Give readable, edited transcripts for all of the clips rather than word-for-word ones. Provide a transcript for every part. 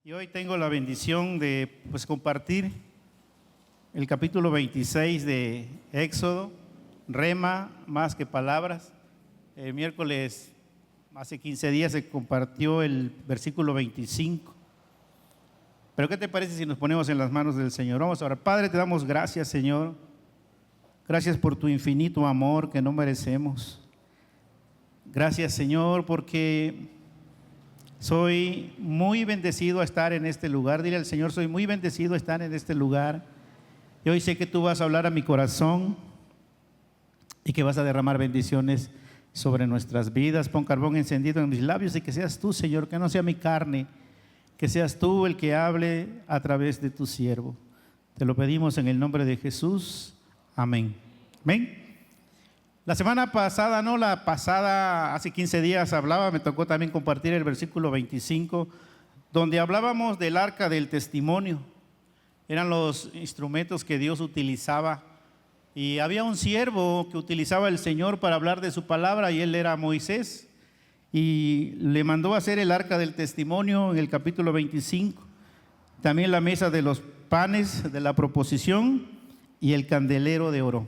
Y hoy tengo la bendición de compartir el capítulo 26 de Éxodo, Rema más que palabras. El miércoles, hace 15 días, se compartió el versículo 25. Pero ¿qué te parece si nos ponemos en las manos del Señor? Vamos a orar. Padre, te damos gracias, Señor. Gracias por tu infinito amor que no merecemos. Gracias, Señor, porque soy muy bendecido a estar en este lugar. Dile al Señor, soy muy bendecido a estar en este lugar. Y hoy sé que tú vas a hablar a mi corazón y que vas a derramar bendiciones sobre nuestras vidas. Pon carbón encendido en mis labios y que seas tú, Señor, que no sea mi carne, que seas tú el que hable a través de tu siervo. Te lo pedimos en el nombre de Jesús. Amén. Amén. La semana pasada, hace 15 días me tocó también compartir el versículo 25, donde hablábamos del arca del testimonio. Eran los instrumentos que Dios utilizaba. Y había un siervo que utilizaba el Señor para hablar de su palabra, y él era Moisés. Y le mandó a hacer el arca del testimonio en el capítulo 25. También la mesa de los panes de la proposición y el candelero de oro.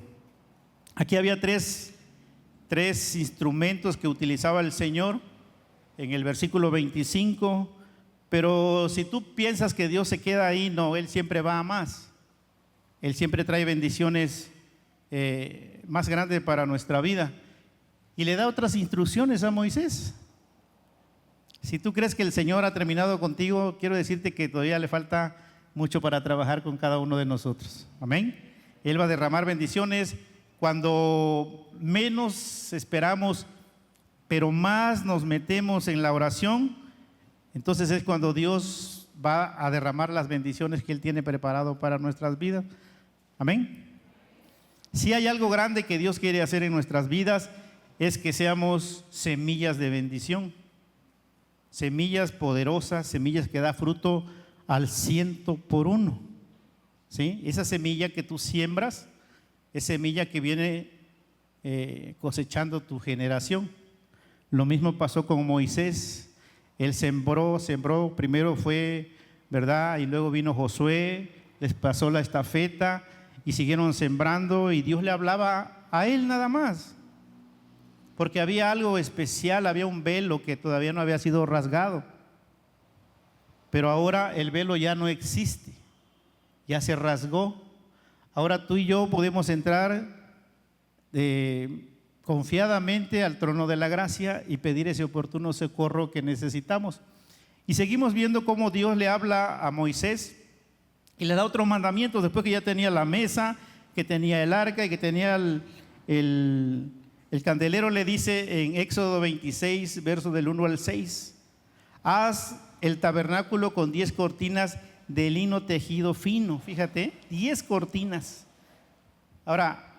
Aquí había tres instrumentos que utilizaba el Señor en el versículo 25, pero si tú piensas que Dios se queda ahí, no, Él siempre va a más. Él siempre trae bendiciones más grandes para nuestra vida. Y le da otras instrucciones a Moisés. Si tú crees que el Señor ha terminado contigo, quiero decirte que todavía le falta mucho para trabajar con cada uno de nosotros. Amén. Él va a derramar bendiciones cuando menos esperamos, pero más nos metemos en la oración. Entonces es cuando Dios va a derramar las bendiciones que Él tiene preparado para nuestras vidas. Amén. Si hay algo grande que Dios quiere hacer en nuestras vidas, es que seamos semillas de bendición, semillas poderosas, semillas que da fruto al 100%. ¿Sí? Esa semilla que tú siembras es semilla que viene cosechando tu generación. Lo mismo pasó con Moisés. Él sembró, primero fue, ¿verdad? Y luego vino Josué, les pasó la estafeta y siguieron sembrando, y Dios le hablaba a él nada más. Porque había algo especial, había un velo que todavía no había sido rasgado. Pero ahora el velo ya no existe, ya se rasgó. Ahora tú y yo podemos entrar confiadamente al trono de la gracia y pedir ese oportuno socorro que necesitamos. Y seguimos viendo cómo Dios le habla a Moisés y le da otros mandamientos después que ya tenía la mesa, que tenía el arca y que tenía el candelero. Le dice en Éxodo 26, versos del 1 al 6, haz el tabernáculo con 10 cortinas de lino tejido fino. Fíjate, 10 cortinas. Ahora,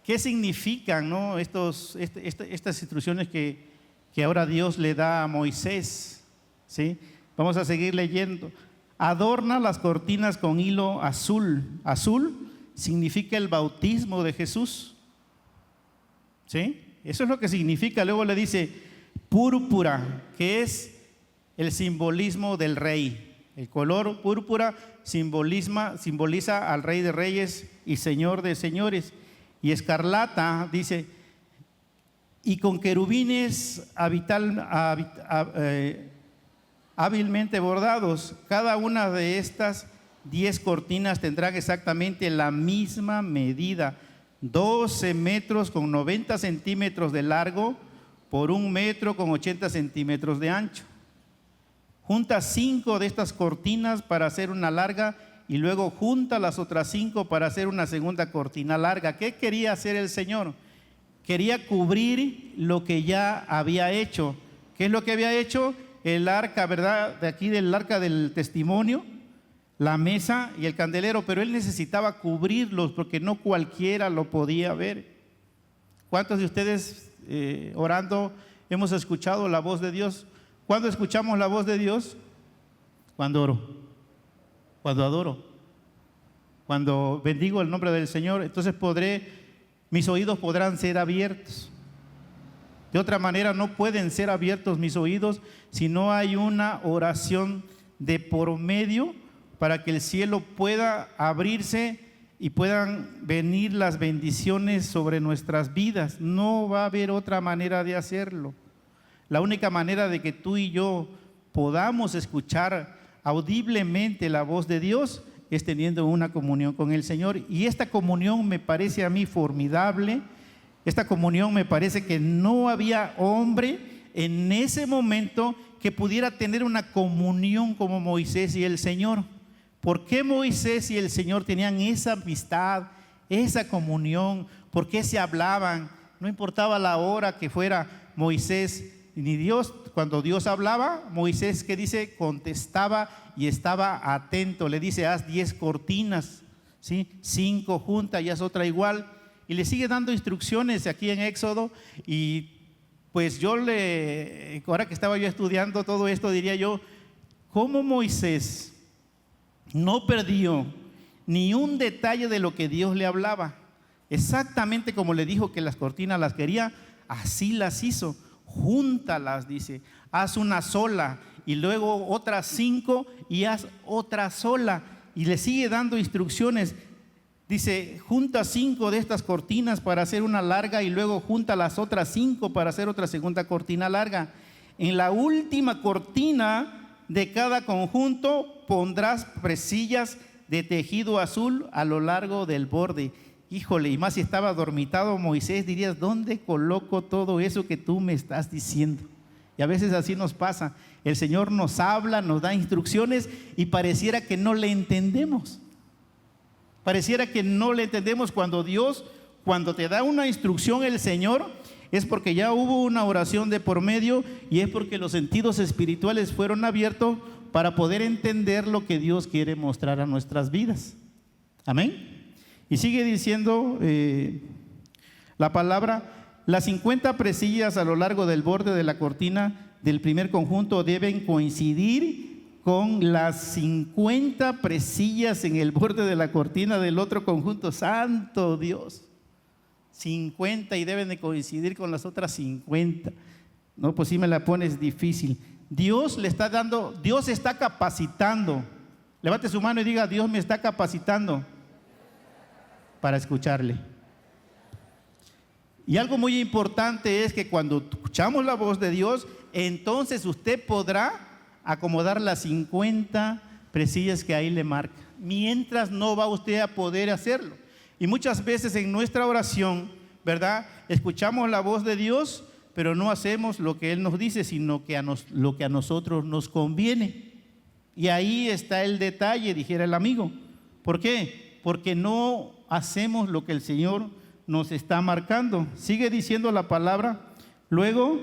¿qué significan, no, estas instrucciones que ahora Dios le da a Moisés? ¿Sí? Vamos a seguir leyendo. Adorna las cortinas con hilo azul. Azul significa el bautismo de Jesús. ¿Sí? Eso es lo que significa. Luego le dice púrpura, que es el simbolismo del rey. El color púrpura simboliza al Rey de Reyes y Señor de Señores. Y escarlata, dice, y con querubines hábilmente bordados. Cada una de estas 10 cortinas tendrán exactamente la misma medida, 12 metros con 90 centímetros de largo por 1 metro con 80 centímetros de ancho. Junta 5 de estas cortinas para hacer una larga, y luego junta las otras 5 para hacer una segunda cortina larga. ¿Qué quería hacer el Señor? Quería cubrir lo que ya había hecho. ¿Qué es lo que había hecho? El arca, ¿verdad? De aquí del arca del testimonio, la mesa y el candelero, pero Él necesitaba cubrirlos porque no cualquiera lo podía ver. ¿Cuántos de ustedes orando hemos escuchado la voz de Dios? ¿Cuándo escuchamos la voz de Dios? Cuando oro, cuando adoro, cuando bendigo el nombre del Señor. Entonces mis oídos podrán ser abiertos. De otra manera no pueden ser abiertos mis oídos si no hay una oración de por medio para que el cielo pueda abrirse y puedan venir las bendiciones sobre nuestras vidas. No va a haber otra manera de hacerlo. La única manera de que tú y yo podamos escuchar audiblemente la voz de Dios es teniendo una comunión con el Señor. Y esta comunión me parece a mí formidable. Esta comunión me parece que no había hombre en ese momento que pudiera tener una comunión como Moisés y el Señor. ¿Por qué Moisés y el Señor tenían esa amistad, esa comunión? ¿Por qué se hablaban? No importaba la hora que fuera Moisés ni Dios. Cuando Dios hablaba, Moisés, ¿qué dice? Contestaba y estaba atento. Le dice, haz 10 cortinas, ¿sí? 5 juntas y haz otra igual. Y le sigue dando instrucciones aquí en Éxodo. Y pues ahora que estaba yo estudiando todo esto, diría yo, ¿cómo Moisés no perdió ni un detalle de lo que Dios le hablaba? Exactamente como le dijo que las cortinas las quería, así las hizo. Júntalas, dice, haz una sola y luego otras 5 y haz otra sola. Y le sigue dando instrucciones. Dice, junta 5 de estas cortinas para hacer una larga y luego junta las otras 5 para hacer otra segunda cortina larga. En la última cortina de cada conjunto pondrás presillas de tejido azul a lo largo del borde. Híjole, y más si estaba dormitado Moisés, dirías, ¿dónde coloco todo eso que tú me estás diciendo? Y a veces así nos pasa. El Señor nos habla, nos da instrucciones y pareciera que no le entendemos. Pareciera que no le entendemos cuando te da una instrucción el Señor, es porque ya hubo una oración de por medio y es porque los sentidos espirituales fueron abiertos para poder entender lo que Dios quiere mostrar a nuestras vidas. Amén. Y sigue diciendo la palabra, las 50 presillas a lo largo del borde de la cortina del primer conjunto deben coincidir con las 50 presillas en el borde de la cortina del otro conjunto. ¡Santo Dios! 50 y deben de coincidir con las otras 50. No, pues sí me la pones difícil. Dios le está dando, Dios está capacitando. Levante su mano y diga, Dios me está capacitando para escucharle. Y algo muy importante es que cuando escuchamos la voz de Dios, entonces usted podrá acomodar las 50 presillas que ahí le marca. Mientras no va usted a poder hacerlo. Y muchas veces en nuestra oración, ¿verdad? Escuchamos la voz de Dios, pero no hacemos lo que Él nos dice, sino que lo que a nosotros nos conviene. Y ahí está el detalle, dijera el amigo. ¿Por qué? Porque no hacemos lo que el Señor nos está marcando. Sigue diciendo la palabra. Luego,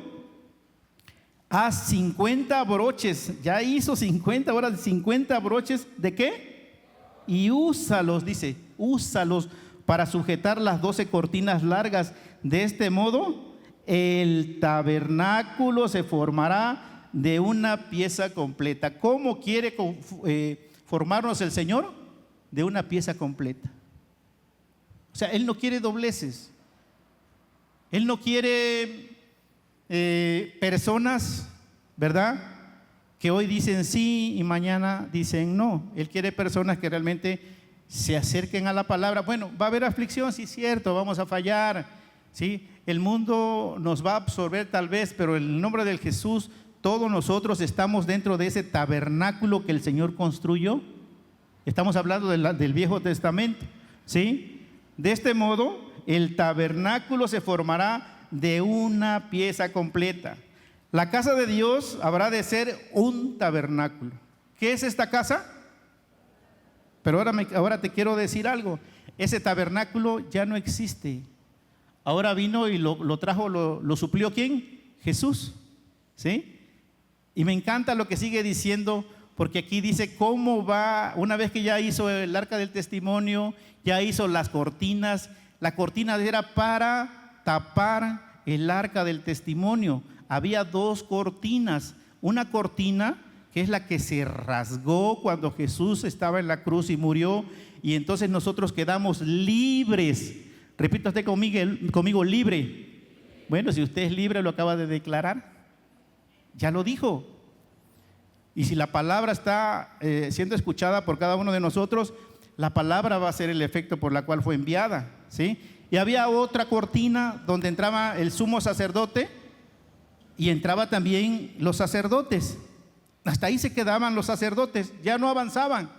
haz 50 broches. Ya hizo 50, ahora 50 broches. ¿De qué? Y úsalos, dice, úsalos para sujetar las 12 cortinas largas. De este modo, el tabernáculo se formará de una pieza completa. ¿Cómo quiere formarnos el Señor? De una pieza completa. O sea, Él no quiere dobleces. Él no quiere personas, ¿verdad?, que hoy dicen sí y mañana dicen no. Él quiere personas que realmente se acerquen a la palabra. Bueno, va a haber aflicción, sí es cierto, vamos a fallar, ¿sí? El mundo nos va a absorber tal vez, pero en el nombre de Jesús, todos nosotros estamos dentro de ese tabernáculo que el Señor construyó. Estamos hablando del Viejo Testamento, ¿sí? De este modo, el tabernáculo se formará de una pieza completa. La casa de Dios habrá de ser un tabernáculo. ¿Qué es esta casa? Pero ahora te quiero decir algo. Ese tabernáculo ya no existe. Ahora vino y lo trajo, lo suplió ¿quién? Jesús, ¿sí? Y me encanta lo que sigue diciendo, porque aquí dice cómo va, una vez que ya hizo el arca del testimonio, ya hizo las cortinas. La cortina era para tapar el arca del testimonio. Había 2 cortinas. Una cortina que es la que se rasgó cuando Jesús estaba en la cruz y murió, y entonces nosotros quedamos libres. Repita usted conmigo, libre. Bueno, si usted es libre, lo acaba de declarar. Ya lo dijo. Y si la palabra está siendo escuchada por cada uno de nosotros, la palabra va a ser el efecto por la cual fue enviada, ¿sí? Y había otra cortina donde entraba el sumo sacerdote y entraba también los sacerdotes. Hasta ahí se quedaban los sacerdotes, ya no avanzaban.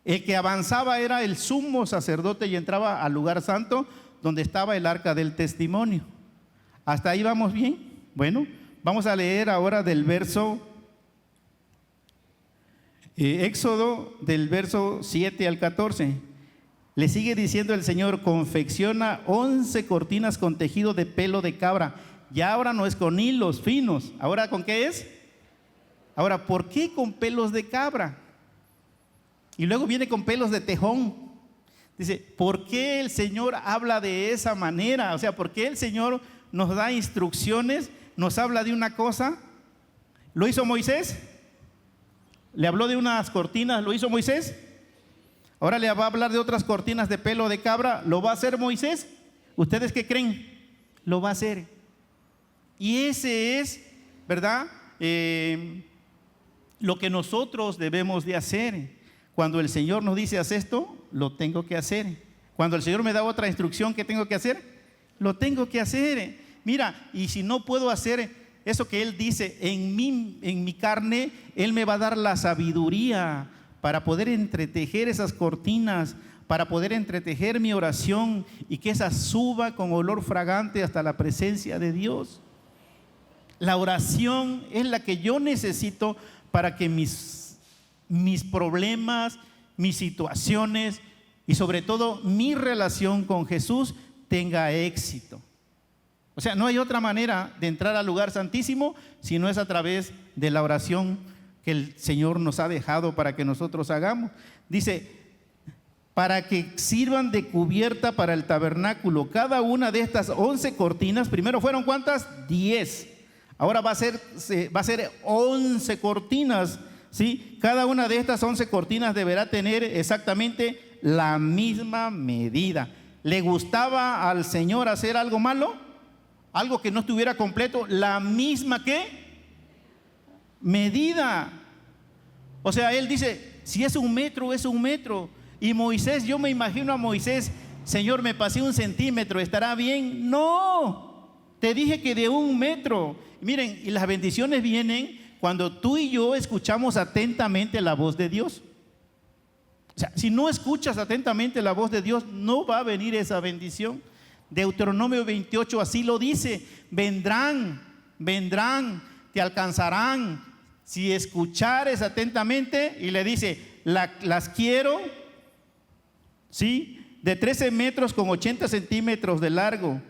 El que avanzaba era el sumo sacerdote y entraba al lugar santo donde estaba el arca del testimonio. ¿Hasta ahí vamos bien? Bueno, vamos a leer ahora del verso Éxodo, del verso 7 al 14. Le sigue diciendo el Señor: confecciona 11 cortinas con tejido de pelo de cabra. Ya ahora no es con hilos finos, ¿ahora con qué es? Ahora, ¿por qué con pelos de cabra? Y luego viene con pelos de tejón. Dice, ¿por qué el Señor habla de esa manera? O sea, ¿por qué el Señor nos da instrucciones, nos habla de una cosa? ¿Lo hizo Moisés? ¿Le habló de unas cortinas? ¿Lo hizo Moisés? Ahora le va a hablar de otras cortinas de pelo de cabra. ¿Lo va a hacer Moisés? ¿Ustedes qué creen? Lo va a hacer. Y ese es, ¿verdad? Lo que nosotros debemos de hacer. Cuando el Señor nos dice, haz esto, lo tengo que hacer. Cuando el Señor me da otra instrucción, ¿qué tengo que hacer? Lo tengo que hacer. Mira, y si no puedo hacer eso que Él dice en mi carne, Él me va a dar la sabiduría para poder entretejer esas cortinas, para poder entretejer mi oración y que esa suba con olor fragante hasta la presencia de Dios. La oración es la que yo necesito para que mis problemas, mis situaciones y sobre todo mi relación con Jesús tenga éxito. O sea, no hay otra manera de entrar al lugar santísimo si no es a través de la oración que el Señor nos ha dejado para que nosotros hagamos. Dice, para que sirvan de cubierta para el tabernáculo. Cada una de estas 11 cortinas, primero fueron ¿cuántas? 10. Ahora va a ser 11 cortinas, ¿sí? Cada una de estas 11 cortinas deberá tener exactamente la misma medida. ¿Le gustaba al Señor hacer algo malo? Algo que no estuviera completo, la misma ¿qué? Medida. O sea, Él dice, si es 1 metro, es 1 metro. Y Moisés, yo me imagino a Moisés, Señor, me pasé 1 centímetro, ¿estará bien? No, te dije que de 1 metro. Miren, y las bendiciones vienen cuando tú y yo escuchamos atentamente la voz de Dios. O sea, si no escuchas atentamente la voz de Dios, no va a venir esa bendición. Deuteronomio 28 así lo dice: vendrán, te alcanzarán si escuchares atentamente. Y le dice, las quiero, ¿sí? De 13 metros con 80 centímetros de largo,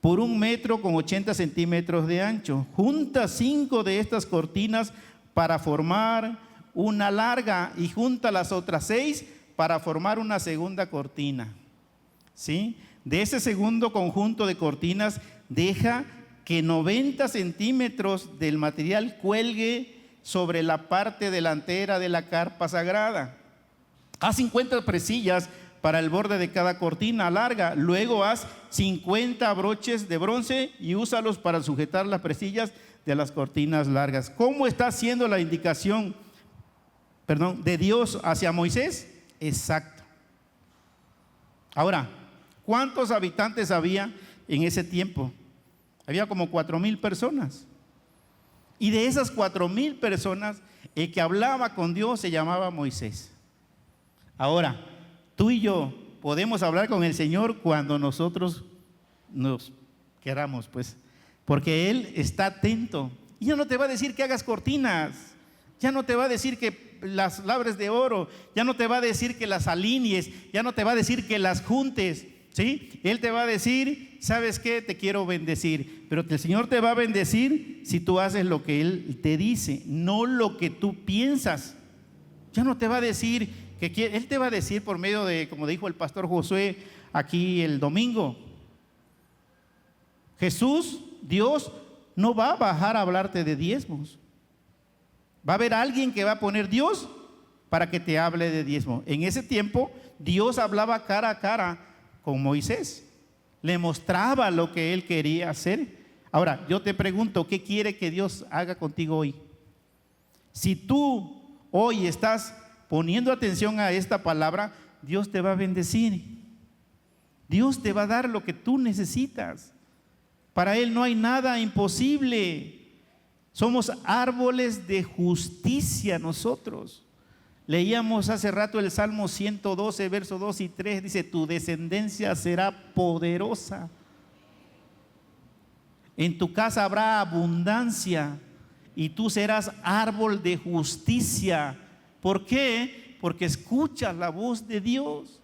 por 1 metro con 80 centímetros de ancho. Junta 5 de estas cortinas para formar una larga y junta las otras 6 para formar una segunda cortina, ¿sí? De ese segundo conjunto de cortinas deja que 90 centímetros del material cuelgue sobre la parte delantera de la carpa sagrada. Haz 50 presillas para el borde de cada cortina larga. Luego haz 50 broches de bronce y úsalos para sujetar las presillas de las cortinas largas. ¿Cómo está haciendo la indicación, de Dios hacia Moisés? Exacto. Ahora, ¿cuántos habitantes había en ese tiempo? Había como 4,000 personas. Y de esas 4,000 personas, el que hablaba con Dios se llamaba Moisés. Ahora, tú y yo podemos hablar con el Señor cuando nosotros nos queramos, pues, porque Él está atento. Y ya no te va a decir que hagas cortinas, ya no te va a decir que las labres de oro, ya no te va a decir que las alinees, ya no te va a decir que las juntes, ¿sí? Él te va a decir, ¿sabes qué? Te quiero bendecir. Pero el Señor te va a bendecir si tú haces lo que Él te dice, no lo que tú piensas. Ya no te va a decir que Él te va a decir por medio de, como dijo el pastor Josué aquí el domingo, Jesús, Dios, no va a bajar a hablarte de diezmos. Va a haber alguien que va a poner Dios para que te hable de diezmo. En ese tiempo Dios hablaba cara a cara con Moisés, le mostraba lo que él quería hacer. Ahora, yo te pregunto, ¿qué quiere que Dios haga contigo hoy? Si tú hoy estás poniendo atención a esta palabra, Dios te va a bendecir. Dios te va a dar lo que tú necesitas. Para Él no hay nada imposible. Somos árboles de justicia nosotros. Leíamos hace rato el Salmo 112, verso 2 y 3. Dice, tu descendencia será poderosa. En tu casa habrá abundancia y tú serás árbol de justicia. ¿Por qué? Porque escuchas la voz de Dios.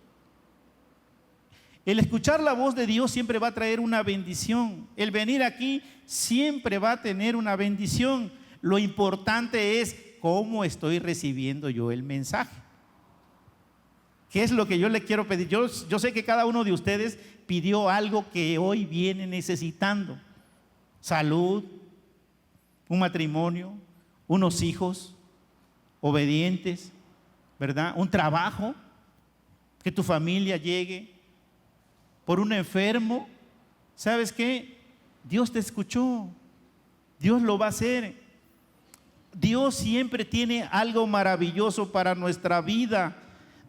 El escuchar la voz de Dios siempre va a traer una bendición. El venir aquí siempre va a tener una bendición. Lo importante es cómo estoy recibiendo yo el mensaje. ¿Qué es lo que yo le quiero pedir? Yo sé que cada uno de ustedes pidió algo que hoy viene necesitando. Salud, un matrimonio, unos hijos obedientes, ¿verdad? Un trabajo, que tu familia llegue. Por un enfermo, ¿sabes qué? Dios te escuchó, Dios lo va a hacer. Dios siempre tiene algo maravilloso para nuestra vida.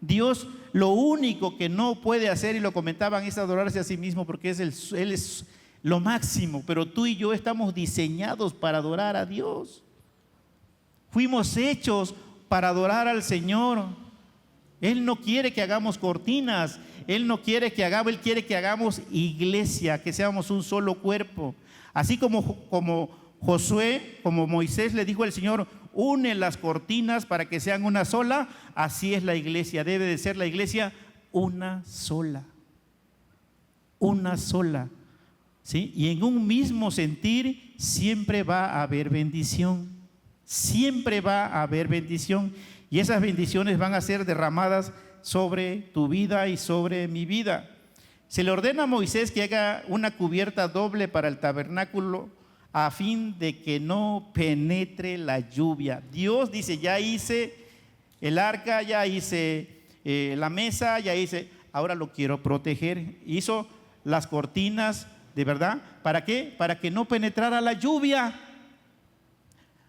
Dios lo único que no puede hacer, y lo comentaban, es adorarse a sí mismo, porque Él es lo máximo, pero tú y yo estamos diseñados para adorar a Dios. Fuimos hechos para adorar al Señor. Él no quiere que hagamos cortinas, Él quiere que hagamos iglesia, que seamos un solo cuerpo. Así como Josué, como Moisés le dijo al Señor, une las cortinas para que sean una sola, así es la iglesia, debe de ser la iglesia una sola. Una sola, ¿sí? Y en un mismo sentir siempre va a haber bendición, siempre va a haber bendición. Y esas bendiciones van a ser derramadas sobre tu vida y sobre mi vida. Se le ordena a Moisés que haga una cubierta doble para el tabernáculo a fin de que no penetre la lluvia. Dios dice, ya hice el arca, ya hice la mesa, ahora lo quiero proteger. Hizo las cortinas, ¿de verdad? ¿Para qué? Para que no penetrara la lluvia.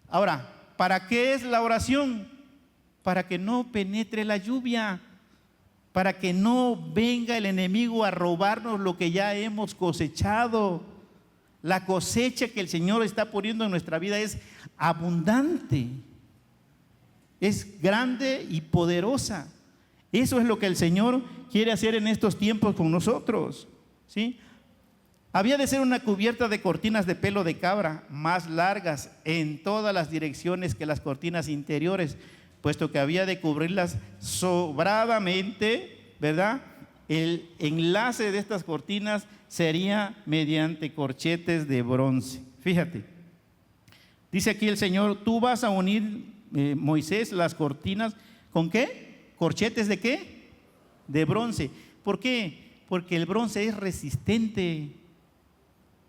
Ahora, ¿para qué es la oración? Para que no penetre la lluvia, para que no venga el enemigo a robarnos lo que ya hemos cosechado. La cosecha que el Señor está poniendo en nuestra vida es abundante, es grande y poderosa. Eso es lo que el Señor quiere hacer en estos tiempos con nosotros, ¿sí? Había de ser una cubierta de cortinas de pelo de cabra, más largas en todas las direcciones que las cortinas interiores, puesto que había de cubrirlas sobradamente, ¿verdad? El enlace de estas cortinas sería mediante corchetes de bronce. Fíjate, dice aquí el Señor, tú vas a unir, Moisés, las cortinas, ¿con qué? ¿Corchetes de qué? De bronce. ¿Por qué? Porque el bronce es resistente.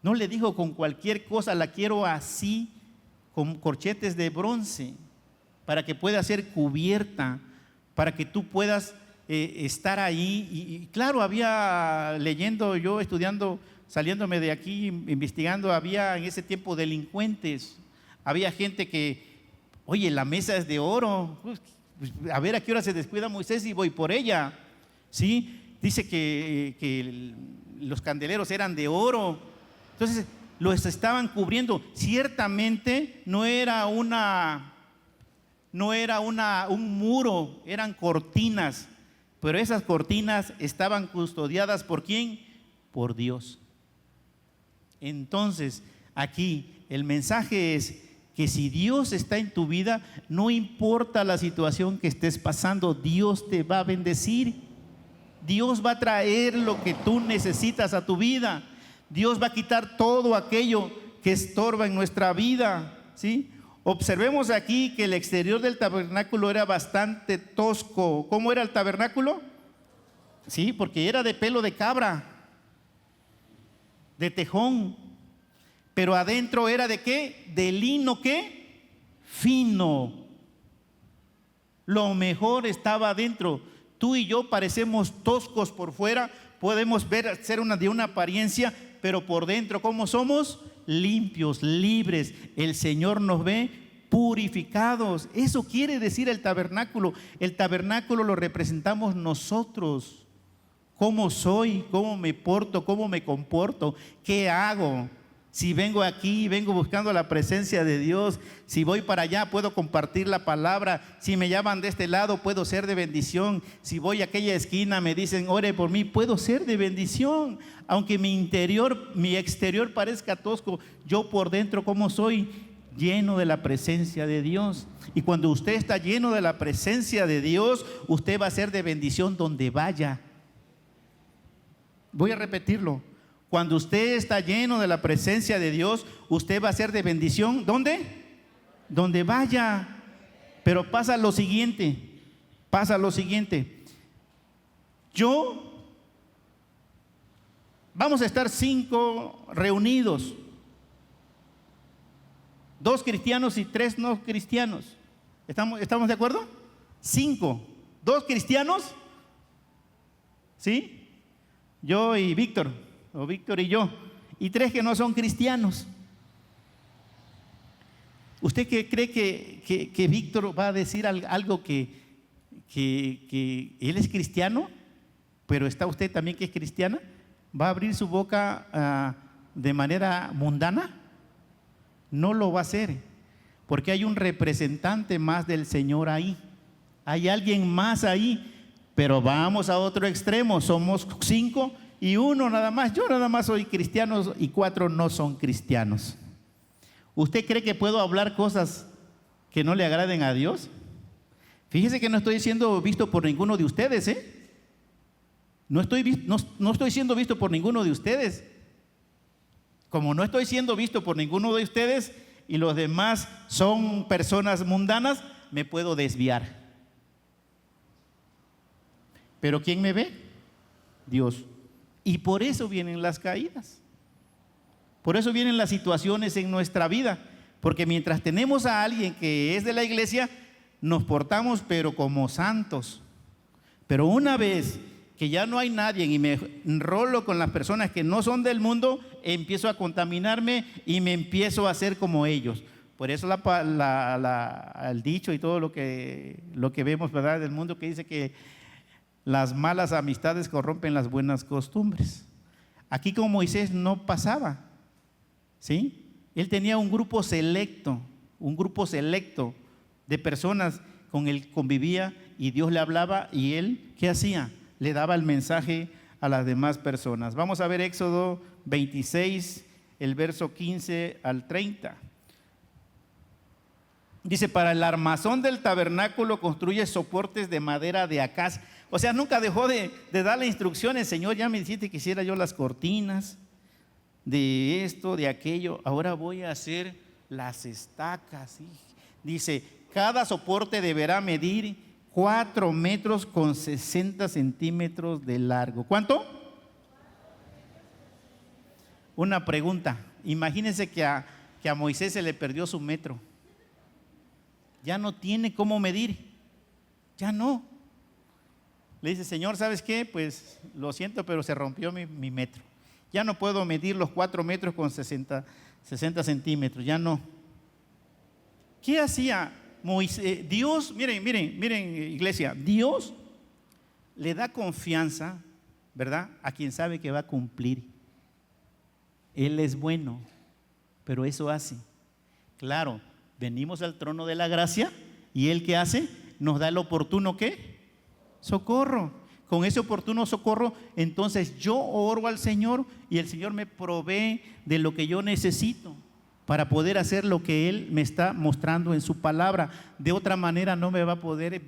No le dijo con cualquier cosa, la quiero así, con corchetes de bronce, para que pueda ser cubierta, para que tú puedas estar ahí. Y claro, había leyendo, yo estudiando, saliéndome de aquí, investigando, había en ese tiempo delincuentes, había gente que, oye, la mesa es de oro, pues, a ver a qué hora se descuida Moisés y voy por ella, ¿sí? Dice que los candeleros eran de oro, entonces los estaban cubriendo. Ciertamente no era un muro, eran cortinas, pero esas cortinas estaban custodiadas ¿por quién? Por Dios. Entonces, aquí el mensaje es que si Dios está en tu vida, no importa la situación que estés pasando, Dios te va a bendecir. Dios va a traer lo que tú necesitas a tu vida. Dios va a quitar todo aquello que estorba en nuestra vida, ¿sí? Observemos aquí que el exterior del tabernáculo era bastante tosco. ¿Cómo era el tabernáculo? Sí, porque era de pelo de cabra, de tejón. Pero adentro era de ¿qué? De lino, ¿qué? Fino. Lo mejor estaba adentro. Tú y yo parecemos toscos por fuera, podemos ver ser de una apariencia, pero por dentro, ¿cómo somos? limpios, libres. El Señor nos ve purificados. Eso quiere decir el tabernáculo. El tabernáculo lo representamos nosotros. ¿Cómo soy? ¿Cómo me porto? ¿Cómo me comporto? ¿Qué hago? Si vengo aquí, vengo buscando la presencia de Dios. Si voy para allá, puedo compartir la palabra. Si me llaman de este lado, puedo ser de bendición. Si voy a aquella esquina, me dicen, ore por mí, puedo ser de bendición. Aunque mi exterior parezca tosco, yo por dentro, ¿cómo soy? Lleno de la presencia de Dios. Y cuando usted está lleno de la presencia de Dios, usted va a ser de bendición donde vaya. Voy a repetirlo. Cuando usted está lleno de la presencia de Dios, usted va a ser de bendición. ¿Dónde? Donde vaya. Pero pasa lo siguiente. Vamos a estar 5 reunidos. 2 cristianos y 3 no cristianos. ¿Estamos de acuerdo? 5. 2 cristianos. ¿Sí? Yo y Víctor. O Víctor y yo. Y 3 que no son cristianos. ¿Usted qué cree que Víctor va a decir algo que él es cristiano, pero está usted también que es cristiana? ¿Va a abrir su boca de manera mundana? No lo va a hacer, porque hay un representante más del Señor ahí. Hay alguien más ahí, pero vamos a otro extremo. Somos 5 y 1 nada más. Yo nada más soy cristiano y 4 no son cristianos. ¿Usted cree que puedo hablar cosas que no le agraden a Dios? Fíjese que no estoy siendo visto por ninguno de ustedes, ¿eh? No estoy siendo visto por ninguno de ustedes. Como no estoy siendo visto por ninguno de ustedes y los demás son personas mundanas, me puedo desviar. Pero ¿quién me ve? Dios. Y por eso vienen las caídas. Por eso vienen las situaciones en nuestra vida. Porque mientras tenemos a alguien que es de la iglesia, nos portamos pero como santos. Pero una vez que ya no hay nadie y me enrolo con las personas que no son del mundo, empiezo a contaminarme y me empiezo a hacer como ellos. Por eso el dicho y todo lo que vemos, ¿verdad?, del mundo, que dice que las malas amistades corrompen las buenas costumbres. Aquí con Moisés no pasaba, ¿sí? Él tenía un grupo selecto de personas con él convivía y Dios le hablaba y él, ¿qué hacía? Le daba el mensaje a las demás personas. Vamos a ver Éxodo 26, el verso 15 al 30. Dice, para el armazón del tabernáculo construye soportes de madera de acaz. O sea, nunca dejó de darle instrucciones. Señor, ya me dijiste que hiciera yo las cortinas, de esto, de aquello. Ahora voy a hacer las estacas. ¿Sí? Dice, cada soporte deberá medir 4 metros con 60 centímetros de largo. ¿Cuánto? Una pregunta. Imagínense que a Moisés se le perdió su metro. Ya no tiene cómo medir. Ya no. Le dice, Señor, ¿sabes qué? Pues lo siento, pero se rompió mi metro. Ya no puedo medir los 4 metros con 60 centímetros. Ya no. ¿Qué hacía Moisés? Dios, miren, iglesia, Dios le da confianza, ¿verdad?, a quien sabe que va a cumplir. Él es bueno, pero eso hace. Claro, venimos al trono de la gracia y Él, ¿qué hace? Nos da el oportuno, ¿qué? Socorro. Con ese oportuno socorro, entonces yo oro al Señor y el Señor me provee de lo que yo necesito para poder hacer lo que Él me está mostrando en su palabra. De otra manera no me va a poder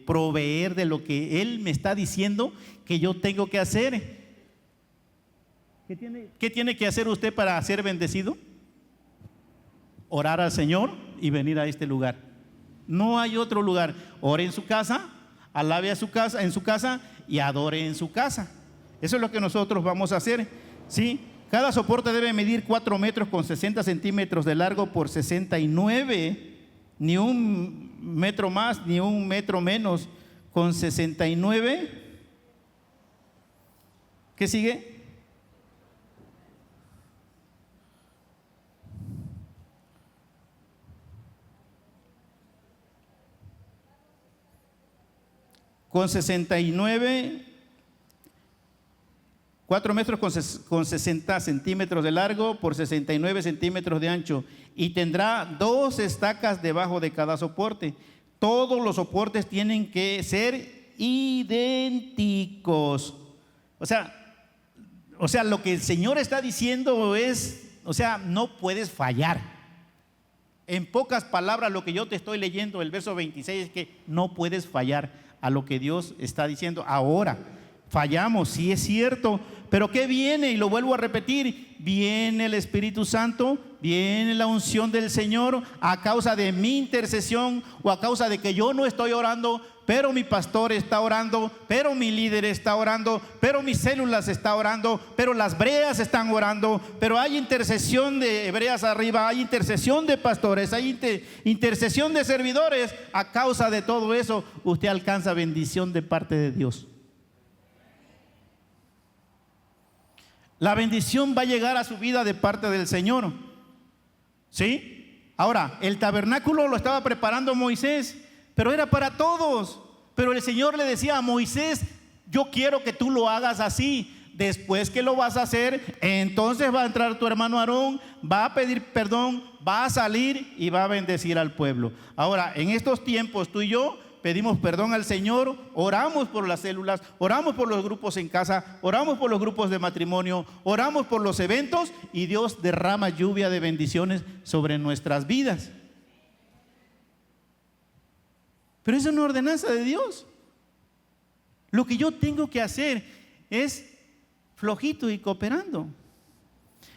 proveer de lo que Él me está diciendo que yo tengo que hacer. ¿Qué tiene que hacer usted para ser bendecido? Orar al Señor y venir a este lugar. No hay otro lugar. Ore en su casa, alabe en su casa y adore en su casa. Eso es lo que nosotros vamos a hacer, ¿sí? Cada soporte debe medir 4 metros con 60 centímetros de largo por 69, ni un metro más ni un metro menos, con 69. ¿Qué sigue? con 69, 4 metros con 60 centímetros de largo por 69 centímetros de ancho, y tendrá 2 estacas debajo de cada soporte. Todos los soportes tienen que ser idénticos. O sea, lo que el Señor está diciendo es, no puedes fallar. En pocas palabras, lo que yo te estoy leyendo, el verso 26, es que no puedes fallar a lo que Dios está diciendo. Ahora, fallamos, sí es cierto, pero ¿qué viene? Y lo vuelvo a repetir, viene el Espíritu Santo, viene la unción del Señor a causa de mi intercesión o a causa de que yo no estoy orando, pero mi pastor está orando, pero mi líder está orando, pero mis células está orando, pero las breas están orando, pero hay intercesión de hebreas arriba, hay intercesión de pastores, hay intercesión de servidores. A causa de todo eso, usted alcanza bendición de parte de Dios. La bendición va a llegar a su vida de parte del Señor. ¿Sí? Ahora, el tabernáculo lo estaba preparando Moisés, pero era para todos. Pero el Señor le decía a Moisés: yo quiero que tú lo hagas así. Después que lo vas a hacer, entonces va a entrar tu hermano Aarón, va a pedir perdón, va a salir y va a bendecir al pueblo. Ahora, en estos tiempos tú y yo pedimos perdón al Señor, oramos por las células, oramos por los grupos en casa, oramos por los grupos de matrimonio, oramos por los eventos, y Dios derrama lluvia de bendiciones sobre nuestras vidas. Pero es una ordenanza de Dios. Lo que yo tengo que hacer es flojito y cooperando.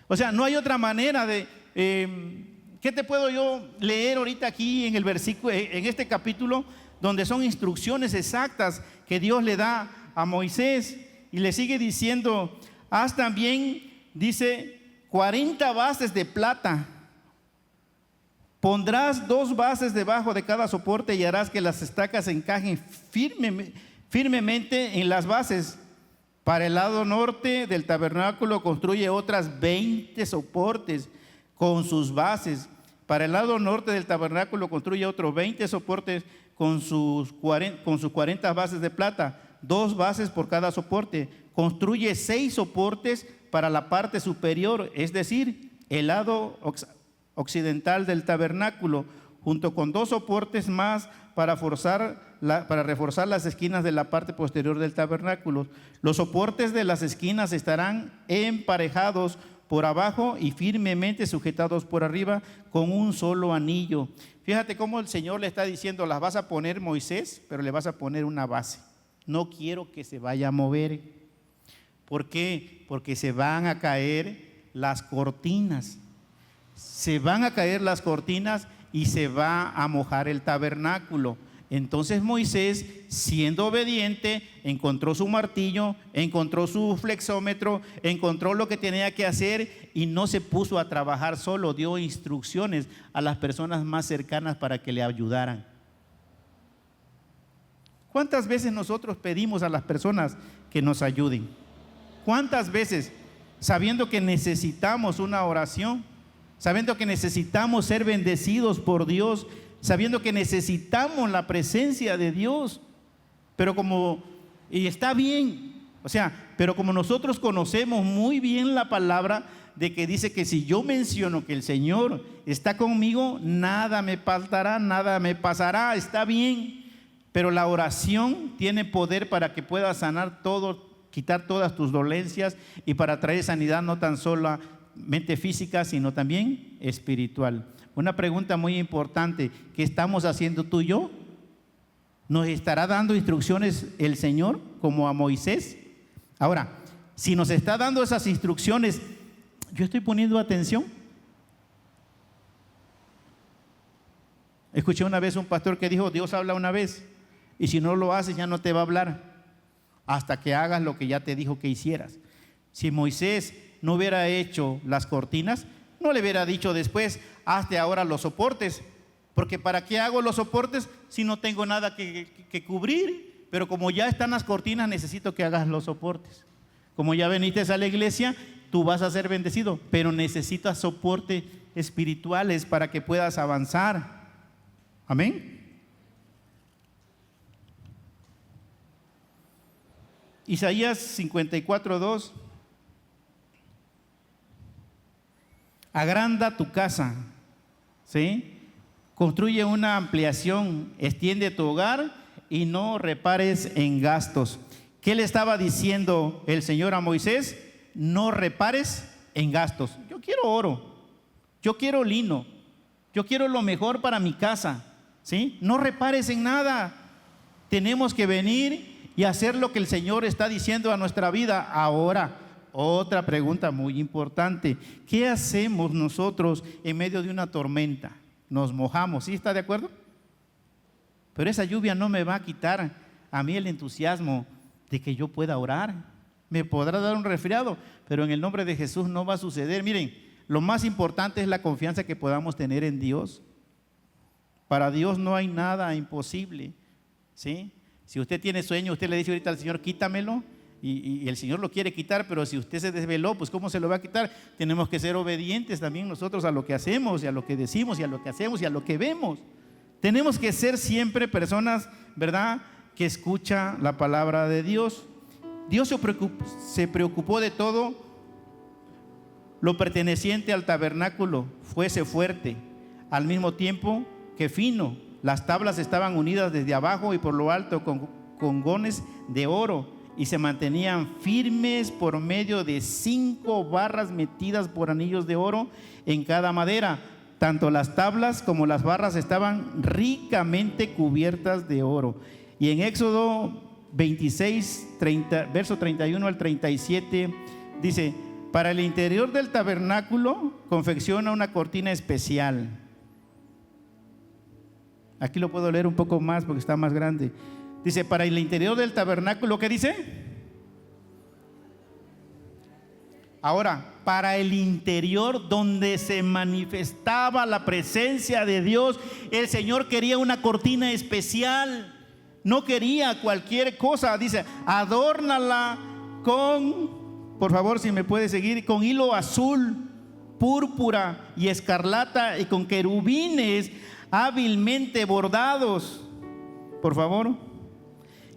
O sea, no hay otra manera de... ¿qué te puedo yo leer ahorita aquí en el versículo, en este capítulo, donde son instrucciones exactas que Dios le da a Moisés? Y le sigue diciendo: haz también, dice, 40 bases de plata. Pondrás 2 bases debajo de cada soporte y harás que las estacas encajen firmemente en las bases. Para el lado norte del tabernáculo construye otras 20 soportes con sus bases. Para el lado norte del tabernáculo construye otros 20 soportes con sus 40 bases de plata, 2 bases por cada soporte. Construye 6 soportes para la parte superior, es decir, el lado occidental del tabernáculo, junto con 2 soportes más para reforzar las esquinas de la parte posterior del tabernáculo. Los soportes de las esquinas estarán emparejados por abajo y firmemente sujetados por arriba con un solo anillo. Fíjate cómo el Señor le está diciendo: las vas a poner, Moisés, pero le vas a poner una base. No quiero que se vaya a mover. ¿Por qué? Porque se van a caer las cortinas. Se van a caer las cortinas y se va a mojar el tabernáculo. Entonces Moisés, siendo obediente, encontró su martillo, encontró su flexómetro, encontró lo que tenía que hacer y no se puso a trabajar solo. Dio instrucciones a las personas más cercanas para que le ayudaran. ¿Cuántas veces nosotros pedimos a las personas que nos ayuden? ¿Cuántas veces, sabiendo que necesitamos una oración, sabiendo que necesitamos ser bendecidos por Dios, sabiendo que necesitamos la presencia de Dios, y está bien, pero como nosotros conocemos muy bien la palabra de que dice que si yo menciono que el Señor está conmigo, nada me faltará, nada me pasará, está bien, pero la oración tiene poder para que pueda sanar todo, quitar todas tus dolencias y para traer sanidad no tan solamente física, sino también espiritual. Una pregunta muy importante: ¿qué estamos haciendo tú y yo? ¿Nos estará dando instrucciones el Señor como a Moisés? Ahora, si nos está dando esas instrucciones, ¿yo estoy poniendo atención? Escuché una vez un pastor que dijo: Dios habla una vez y si no lo haces ya no te va a hablar hasta que hagas lo que ya te dijo que hicieras. Si Moisés no hubiera hecho las cortinas, no le hubiera dicho después: hazte ahora los soportes, porque ¿para qué hago los soportes si no tengo nada que cubrir? Pero como ya están las cortinas, necesito que hagas los soportes. Como ya viniste a la iglesia, tú vas a ser bendecido, pero necesitas soporte espirituales para que puedas avanzar. Amén. Isaías 54:2. Agranda tu casa, ¿sí? Construye una ampliación, extiende tu hogar y no repares en gastos. ¿Qué le estaba diciendo el Señor a Moisés? No repares en gastos. Yo quiero oro, yo quiero lino, yo quiero lo mejor para mi casa, ¿sí? No repares en nada. Tenemos que venir y hacer lo que el Señor está diciendo a nuestra vida. Ahora, otra pregunta muy importante: ¿qué hacemos nosotros en medio de una tormenta? Nos mojamos, ¿sí está de acuerdo? Pero esa lluvia no me va a quitar a mí el entusiasmo de que yo pueda orar. Me podrá dar un resfriado, pero en el nombre de Jesús no va a suceder. Miren, lo más importante es la confianza que podamos tener en Dios. Para Dios no hay nada imposible, ¿sí? Si usted tiene sueño, usted le dice ahorita al Señor, quítamelo, y el Señor lo quiere quitar, pero si usted se desveló, pues ¿cómo se lo va a quitar? Tenemos que ser obedientes también nosotros a lo que hacemos, y a lo que decimos, y a lo que hacemos, y a lo que vemos. Tenemos que ser siempre personas, ¿verdad?, que escucha la palabra de Dios. Dios se preocupó de todo lo perteneciente al tabernáculo, fuese fuerte, al mismo tiempo que fino. Las tablas estaban unidas desde abajo y por lo alto con congones de oro, y se mantenían firmes por medio de 5 barras metidas por anillos de oro en cada madera. Tanto las tablas como las barras estaban ricamente cubiertas de oro. Y en Éxodo 26, verso 31 al 37, dice: para el interior del tabernáculo confecciona una cortina especial. Aquí lo puedo leer un poco más porque está más grande. Dice: para el interior del tabernáculo, ¿qué dice? Ahora, para el interior donde se manifestaba la presencia de Dios, el Señor quería una cortina especial. No quería cualquier cosa. Dice: adórnala con, por favor, si me puede seguir, con hilo azul, púrpura y escarlata, y con querubines hábilmente bordados. Por favor,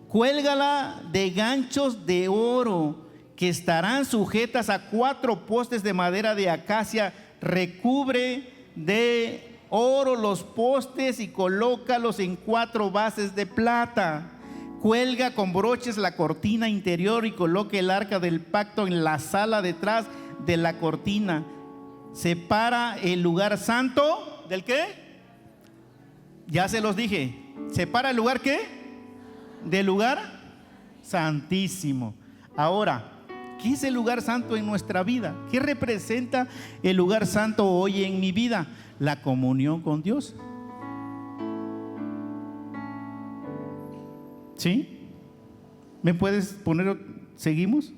cuélgala de ganchos de oro que estarán sujetas a 4 postes de madera de acacia. Recubre de oro los postes y colócalos en 4 bases de plata. Cuelga con broches la cortina interior y coloque el arca del pacto en la sala detrás de la cortina. Separa el lugar santo ¿del qué? Ya se los dije. ¿Separa el lugar qué? Del lugar santísimo. Ahora, ¿qué es el lugar santo en nuestra vida? ¿Qué representa el lugar santo hoy en mi vida? La comunión con Dios. ¿Sí? ¿Me puedes poner? ¿Seguimos?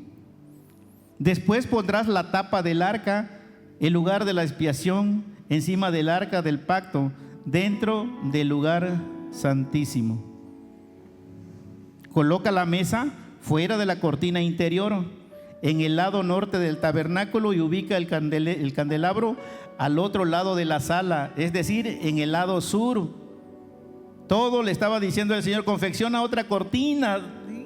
Después pondrás la tapa del arca, el lugar de la expiación, encima del arca del pacto, dentro del lugar santísimo. Coloca la mesa fuera de la cortina interior, en el lado norte del tabernáculo, y ubica el candelabro al otro lado de la sala, es decir, en el lado sur. Todo le estaba diciendo el Señor: confecciona otra cortina.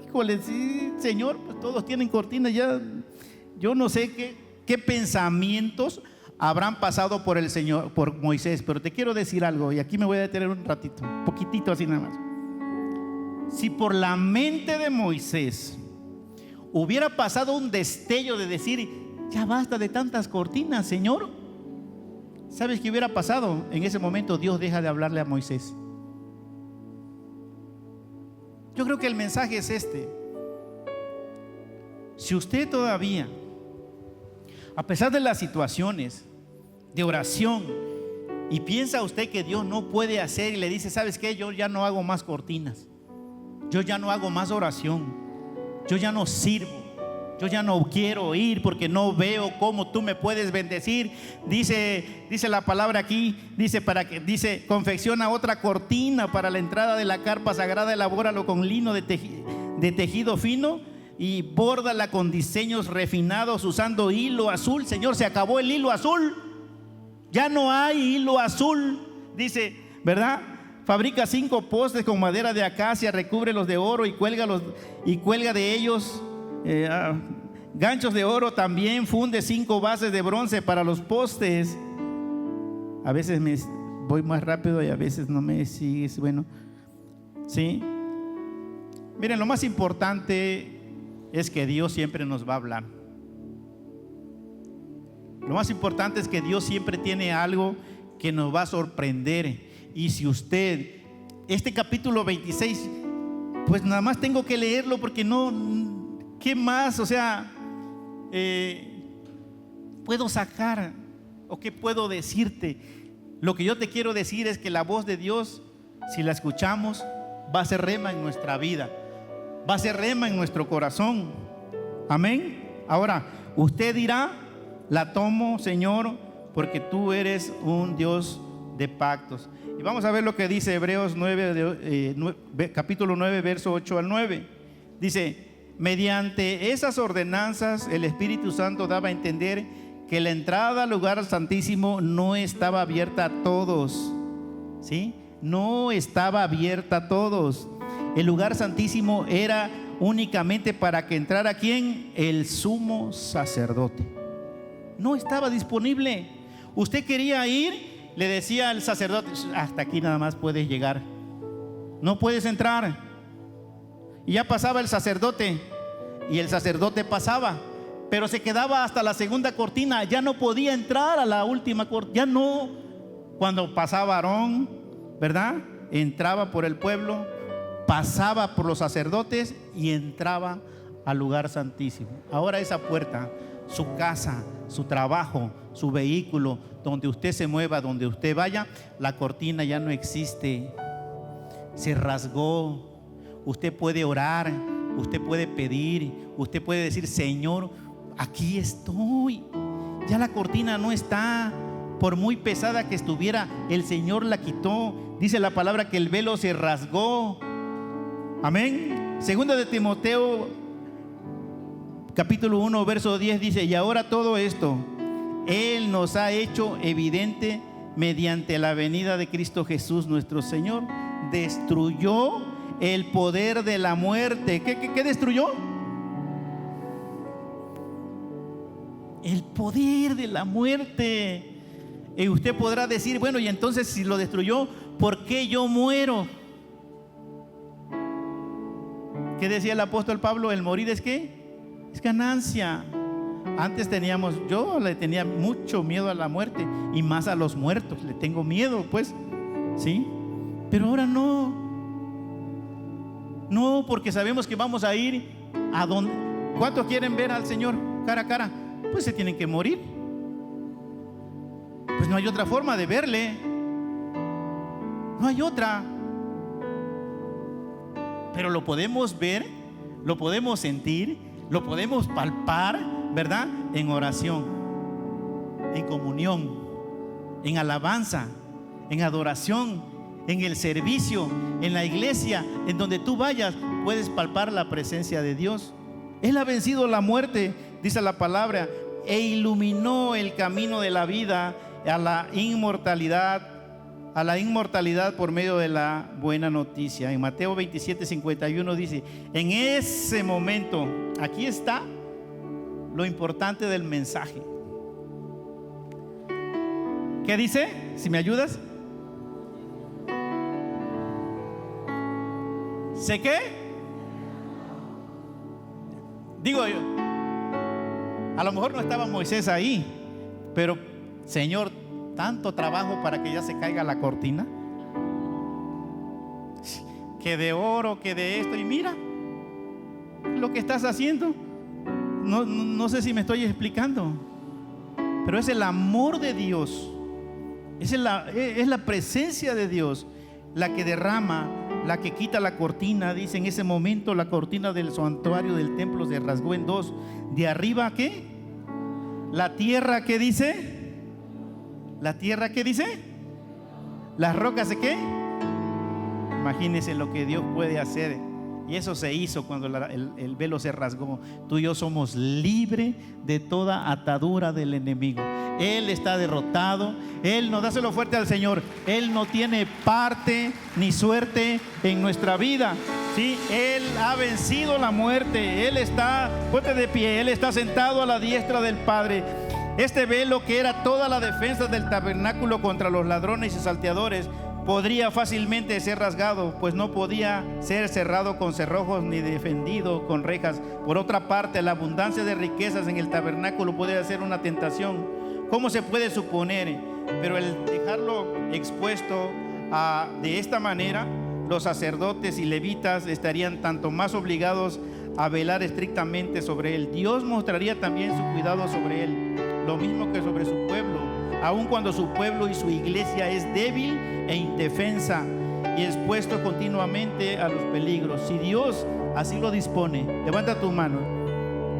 Híjole, sí, Señor, pues todos tienen cortinas ya. Yo no sé qué pensamientos habrán pasado por el Señor, por Moisés, pero te quiero decir algo, y aquí me voy a detener un ratito, un poquitito así nada más. Si por la mente de Moisés hubiera pasado un destello de decir: ya basta de tantas cortinas, Señor, ¿sabes qué hubiera pasado? En ese momento Dios deja de hablarle a Moisés. Yo creo que el mensaje es este: si usted todavía, a pesar de las situaciones de oración, y piensa usted que Dios no puede hacer, y le dice: ¿sabes qué? Yo ya no hago más cortinas, yo ya no hago más oración, yo ya no sirvo, yo ya no quiero ir porque no veo cómo tú me puedes bendecir. Dice la palabra aquí, dice: confecciona otra cortina para la entrada de la carpa sagrada, elabóralo con lino de tejido fino y bórdala con diseños refinados usando hilo azul. Señor, se acabó el hilo azul, ya no hay hilo azul, dice, ¿verdad? Fabrica 5 postes con madera de acacia, recúbrelos de oro y cuelga de ellos ganchos de oro también, funde 5 bases de bronce para los postes. A veces me voy más rápido y a veces no me sigues. Bueno, sí. Miren, lo más importante es que Dios siempre nos va a hablar. Lo más importante es que Dios siempre tiene algo que nos va a sorprender. Y si usted, este capítulo 26, pues nada más tengo que leerlo porque no, ¿qué más? O sea, puedo sacar o qué puedo decirte. Lo que yo te quiero decir es que la voz de Dios, si la escuchamos, va a ser rema en nuestra vida, va a ser rema en nuestro corazón. Amén. Ahora, usted dirá: la tomo, Señor, porque tú eres un Dios de pactos. Y vamos a ver lo que dice Hebreos 9, capítulo 9, verso 8 al 9. Dice: mediante esas ordenanzas el Espíritu Santo daba a entender que la entrada al lugar santísimo no estaba abierta a todos. ¿Sí? No estaba abierta a todos. El lugar santísimo era únicamente para que entrara ¿quién? El sumo sacerdote. No estaba disponible. Usted quería ir, le decía al sacerdote: hasta aquí nada más puedes llegar, no puedes entrar. Y ya pasaba el sacerdote, y el sacerdote pasaba, pero se quedaba hasta la segunda cortina, ya no podía entrar a la última cortina, ya no. Cuando pasaba Aarón, ¿verdad? Entraba por el pueblo, pasaba por los sacerdotes y entraba al lugar santísimo. Ahora esa puerta, su casa, su trabajo, su vehículo, donde usted se mueva, donde usted vaya, la cortina ya no existe, se rasgó. Usted puede orar, usted puede pedir, usted puede decir: Señor, aquí estoy. Ya la cortina no está. Por muy pesada que estuviera, el Señor la quitó. Dice la palabra que el velo se rasgó. Amén. Segunda de Timoteo capítulo 1 verso 10 dice: y ahora todo esto Él nos ha hecho evidente mediante la venida de Cristo Jesús nuestro Señor. Destruyó el poder de la muerte. ¿Qué destruyó? El poder de la muerte. Y usted podrá decir: bueno, y entonces si lo destruyó, ¿por qué yo muero? ¿Qué decía el apóstol Pablo? El morir es ¿qué? Es ganancia. Antes yo le tenía mucho miedo a la muerte, y más a los muertos, le tengo miedo, pues, ¿sí? Pero ahora no, porque sabemos que vamos a ir a donde. ¿Cuántos quieren ver al Señor cara a cara? Pues se tienen que morir. Pues no hay otra forma de verle, no hay otra. Pero lo podemos ver, lo podemos sentir, lo podemos palpar, ¿verdad? En oración, en comunión, en alabanza, en adoración, en el servicio, en la iglesia, en donde tú vayas, puedes palpar la presencia de Dios. Él ha vencido la muerte, dice la palabra, e iluminó el camino de la vida a la inmortalidad por medio de la buena noticia. En Mateo 27:51 dice: en ese momento, aquí está lo importante del mensaje. ¿Qué dice? Si me ayudas. ¿Sé qué? Digo yo, a lo mejor no estaba Moisés ahí, pero Señor, tanto trabajo para que ya se caiga la cortina, que de oro, que de esto, y mira lo que estás haciendo. No sé si me estoy explicando, pero es el amor de Dios, es la presencia de Dios la que derrama, la que quita la cortina. Dice: en ese momento la cortina del santuario del templo se rasgó en dos. De arriba, ¿qué? La tierra, ¿qué dice? La tierra, ¿qué dice? Las rocas, ¿de qué? Imagínense lo que Dios puede hacer Y eso se hizo cuando el velo se rasgó. Tú y yo somos libres de toda atadura del enemigo. Él está derrotado. Él, no, dáselo fuerte al Señor, Él no tiene parte ni suerte en nuestra vida, ¿sí? Él ha vencido la muerte. Él está, ponte de pie, Él está sentado a la diestra del Padre. Este velo, que era toda la defensa del tabernáculo contra los ladrones y salteadores, podría fácilmente ser rasgado, pues no podía ser cerrado con cerrojos ni defendido con rejas. Por otra parte, la abundancia de riquezas en el tabernáculo podría ser una tentación. ¿Cómo se puede suponer? Pero el dejarlo expuesto de esta manera, los sacerdotes y levitas estarían tanto más obligados a velar estrictamente sobre él. Dios mostraría también su cuidado sobre él, lo mismo que sobre su pueblo, aun cuando su pueblo y su iglesia es débil e indefensa y expuesto continuamente a los peligros. Si Dios así lo dispone, levanta tu mano,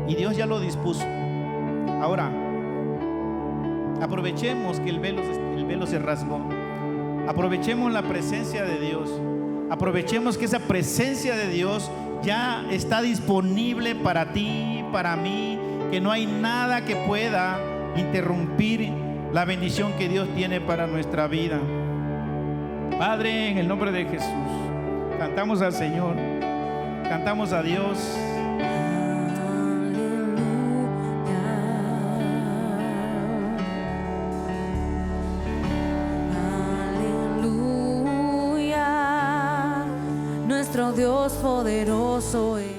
y Dios ya lo dispuso. Ahora, aprovechemos que el velo se rasgó. Aprovechemos la presencia de Dios. Aprovechemos que esa presencia de Dios ya está disponible para ti, para mí, que no hay nada que pueda interrumpir la bendición que Dios tiene para nuestra vida. Padre, en el nombre de Jesús, cantamos al Señor, cantamos a Dios. Aleluya, nuestro Dios poderoso es.